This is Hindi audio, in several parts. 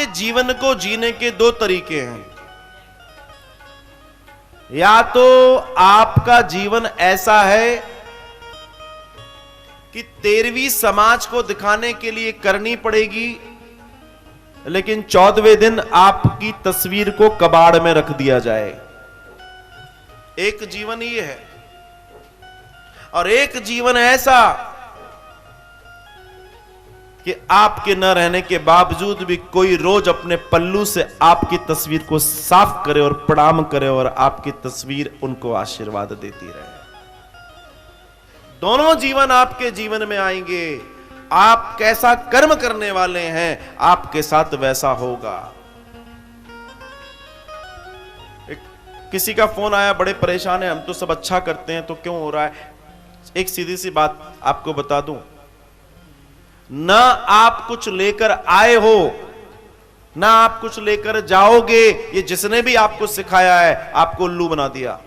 आपके जीवन को जीने के दो तरीके हैं। या तो आपका जीवन ऐसा है कि 13वीं समाज को दिखाने के लिए करनी पड़ेगी, लेकिन 14वें दिन आपकी तस्वीर को कबाड़ में रख दिया जाए। एक जीवन ये है, और एक जीवन ऐसा कि आपके न रहने के बावजूद भी कोई रोज अपने पल्लू से आपकी तस्वीर को साफ करे और प्रणाम करे और आपकी तस्वीर उनको आशीर्वाद देती रहे। दोनों जीवन आपके जीवन में आएंगे। आप कैसा कर्म करने वाले हैं, आपके साथ वैसा होगा। किसी का फोन आया, बड़े परेशान है, हम तो सब अच्छा करते हैं तो क्यों हो रहा है। एक सीधी सी बात आपको बता दूं, ना आप कुछ लेकर आए हो, ना आप कुछ लेकर जाओगे। ये जिसने भी आपको सिखाया है, आपको उल्लू बना दिया।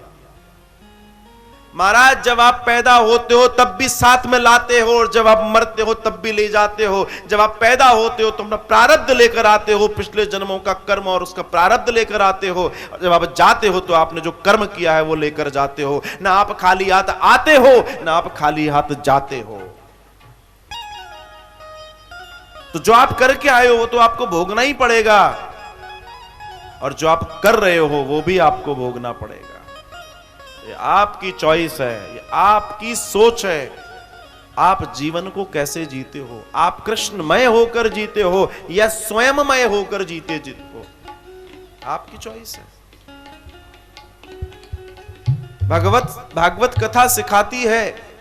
महाराज, जब आप पैदा होते हो तब भी साथ में लाते हो, और जब आप मरते हो तब भी ले जाते हो। जब आप पैदा होते हो तो अपना प्रारब्ध लेकर आते हो, पिछले जन्मों का कर्म और उसका प्रारब्ध लेकर आते हो। और जब आप जाते हो तो आपने जो कर्म किया है वो लेकर जाते हो। ना आप खाली हाथ आते हो, ना आप खाली हाथ जाते हो। तो जो आप करके आए हो वो तो आपको भोगना ही पड़ेगा, और जो आप कर रहे हो वो भी आपको भोगना पड़ेगा। ये आपकी चॉइस है, ये आपकी सोच है। आप जीवन को कैसे जीते हो, आप कृष्णमय होकर जीते हो या स्वयंमय होकर जीते हो, आपकी चॉइस है। भागवत कथा सिखाती है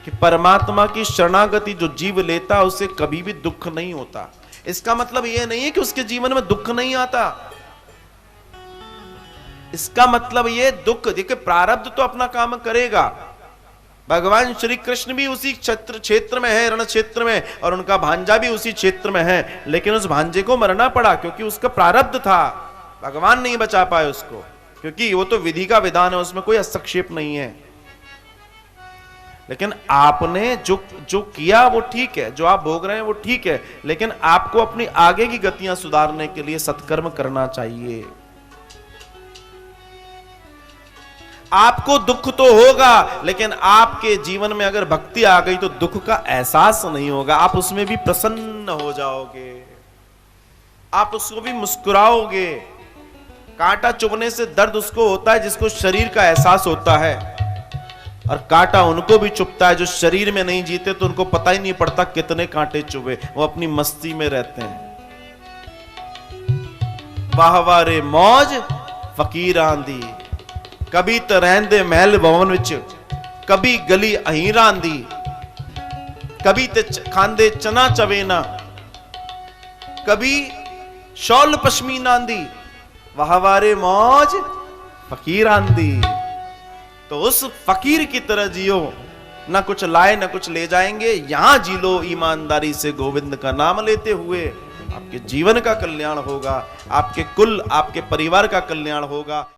कि परमात्मा की शरणागति जो जीव लेता है उसे कभी भी दुख नहीं होता। इसका मतलब यह नहीं है कि उसके जीवन में दुख नहीं आता। इसका मतलब ये दुख, देखिए प्रारब्ध तो अपना काम करेगा। भगवान श्री कृष्ण भी उसी क्षेत्र में है, रण क्षेत्र में, और उनका भांजा भी उसी क्षेत्र में है, लेकिन उस भांजे को मरना पड़ा क्योंकि उसका प्रारब्ध था। भगवान नहीं बचा पाए उसको, क्योंकि वो तो विधि का विधान है, उसमें कोई हस्तक्षेप नहीं है। लेकिन आपने जो किया वो ठीक है, जो आप भोग रहे हैं वो ठीक है, लेकिन आपको अपनी आगे की गतियां सुधारने के लिए सत्कर्म करना चाहिए। आपको दुख तो होगा, लेकिन आपके जीवन में अगर भक्ति आ गई तो दुख का एहसास नहीं होगा। आप उसमें भी प्रसन्न हो जाओगे, आप उसको भी मुस्कुराओगे। कांटा चुभने से दर्द उसको होता है जिसको शरीर का एहसास होता है, और कांटा उनको भी चुभता है जो शरीर में नहीं जीते, तो उनको पता ही नहीं पड़ता कितने कांटे चुभे, वो अपनी मस्ती में रहते हैं। वाह वाह रे मौज फकीर आंदी, कभी तो रहंदे महल भवन विच, कभी गली अहीरा आंदी, कभी ते खांदे चना चवेना, कभी शॉल पश्मीना आंदी। वाह वाह रे मौज फकीर आंदी। तो उस फकीर की तरह जियो, ना कुछ लाए ना कुछ ले जाएंगे, यहां जी लो ईमानदारी से गोविंद का नाम लेते हुए। आपके जीवन का कल्याण होगा, आपके कुल आपके परिवार का कल्याण होगा।